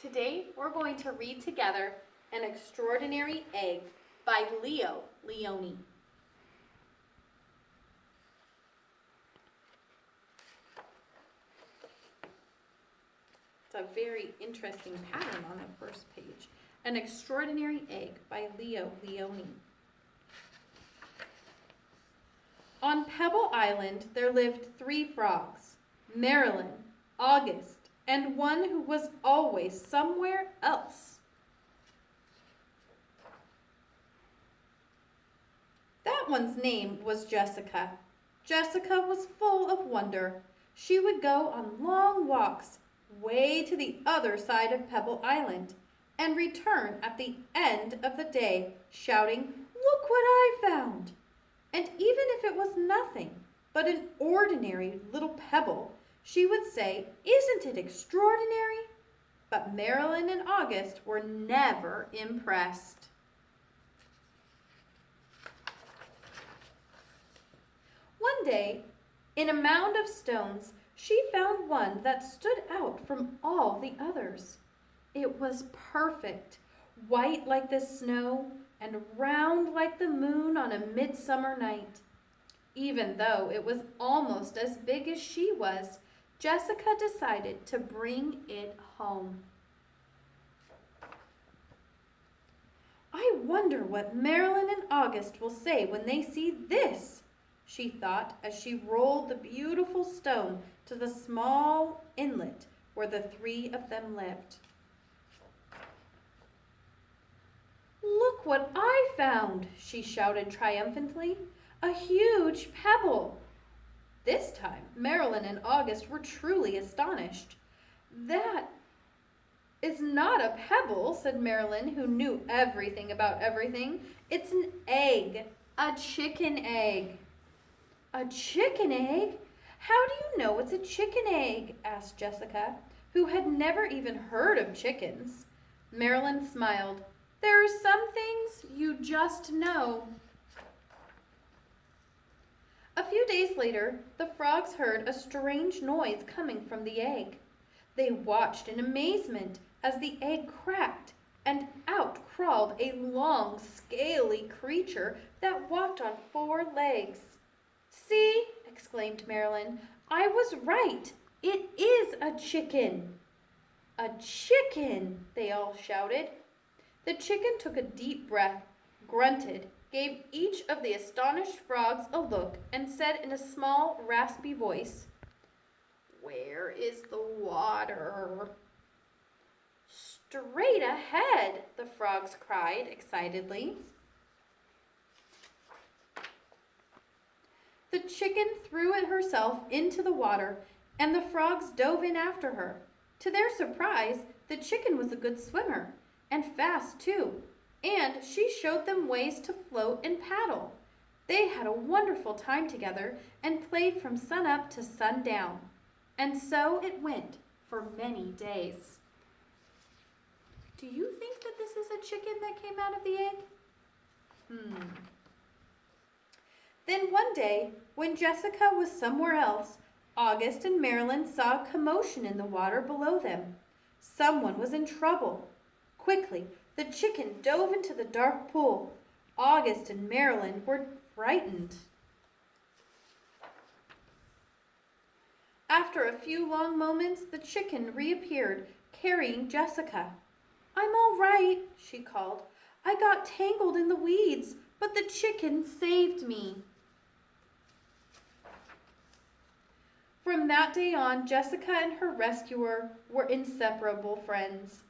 Today we're going to read together An Extraordinary Egg by Leo Leone. It's a very interesting pattern on the first page. An Extraordinary Egg by Leo Leone. On Pebble Island there lived 3 frogs, Marilyn, August, and one who was always somewhere else. That one's name was Jessica. Jessica was full of wonder. She would go on long walks way to the other side of Pebble Island and return at the end of the day shouting, "Look what I found!" And even if it was nothing but an ordinary little pebble, she would say, "Isn't it extraordinary?" But Marilyn and August were never impressed. One day, in a mound of stones, she found one that stood out from all the others. It was perfect, white like the snow and round like the moon on a midsummer night. Even though it was almost as big as she was, Jessica decided to bring it home. "I wonder what Marilyn and August will say when they see this," she thought as she rolled the beautiful stone to the small inlet where the 3 of them lived. "Look what I found!" she shouted triumphantly. "A huge pebble!" This time, Marilyn and August were truly astonished. "That is not a pebble," said Marilyn, who knew everything about everything. "It's an egg, a chicken egg." "A chicken egg? How do you know it's a chicken egg?" asked Jessica, who had never even heard of chickens. Marilyn smiled. "There are some things you just know." A few days later, the frogs heard a strange noise coming from the egg. They watched in amazement as the egg cracked, and out crawled a long, scaly creature that walked on 4 legs. "See," exclaimed Marilyn, "I was right. It is a chicken." "A chicken!" they all shouted. The chicken took a deep breath, grunted, gave each of the astonished frogs a look, and said in a small, raspy voice, "Where is the water?" "Straight ahead," the frogs cried excitedly. The chicken threw herself into the water, and the frogs dove in after her. To their surprise, the chicken was a good swimmer, and fast too, and she showed them ways to float and paddle. They had a wonderful time together and played from sunup to sundown. And so it went for many days. Do you think that this is a chicken that came out of the egg? Then one day, when Jessica was somewhere else, August and Marilyn saw a commotion in the water below them. Someone was in trouble. Quickly, the chicken dove into the dark pool. August and Marilyn were frightened. After a few long moments, the chicken reappeared, carrying Jessica. "I'm all right," she called. "I got tangled in the weeds, but the chicken saved me." From that day on, Jessica and her rescuer were inseparable friends.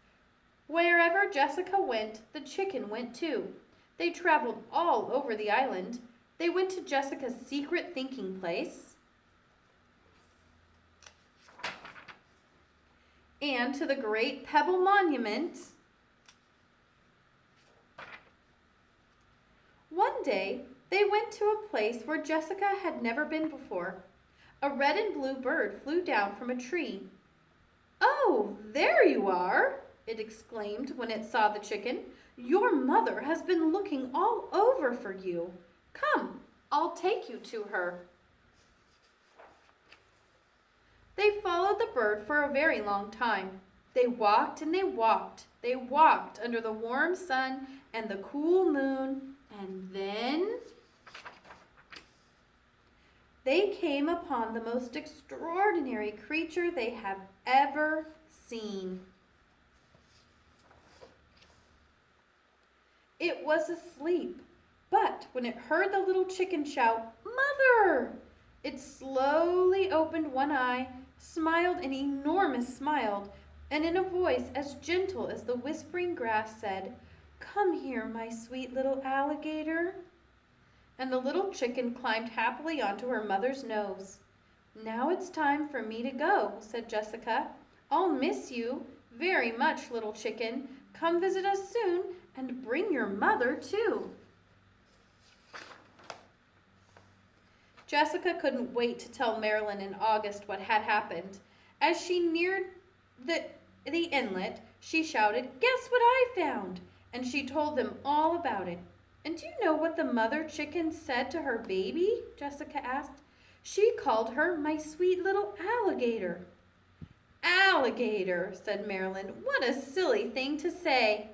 Wherever Jessica went, the chicken went too. They traveled all over the island. They went to Jessica's secret thinking place and to the Great Pebble Monument. One day, they went to a place where Jessica had never been before. A red and blue bird flew down from a tree. "Oh, there you are!" it exclaimed when it saw the chicken. "Your mother has been looking all over for you. Come, I'll take you to her." They followed the bird for a very long time. They walked and they walked. They walked under the warm sun and the cool moon, and then they came upon the most extraordinary creature they have ever seen. It was asleep, but when it heard the little chicken shout, "Mother!" it slowly opened one eye, smiled an enormous smile, and in a voice as gentle as the whispering grass said, "Come here, my sweet little alligator." And the little chicken climbed happily onto her mother's nose. "Now it's time for me to go," said Jessica. "I'll miss you very much, little chicken. Come visit us soon and bring your mother too." Jessica couldn't wait to tell Marilyn and August what had happened. As she neared the inlet, she shouted, "Guess what I found?" And she told them all about it. "And do you know what the mother chicken said to her baby?" Jessica asked. "She called her my sweet little alligator." "Alligator," said Marilyn. "What a silly thing to say."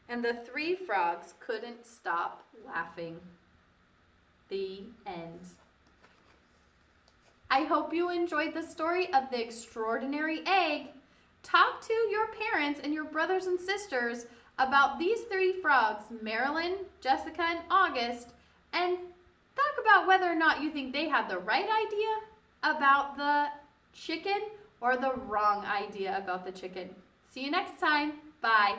And the three frogs couldn't stop laughing. The end. I hope you enjoyed the story of the Extraordinary Egg. Talk to your parents and your brothers and sisters about these three frogs, Marilyn, Jessica, and August, and talk about whether or not you think they had the right idea about the chicken or the wrong idea about the chicken. See you next time. Bye.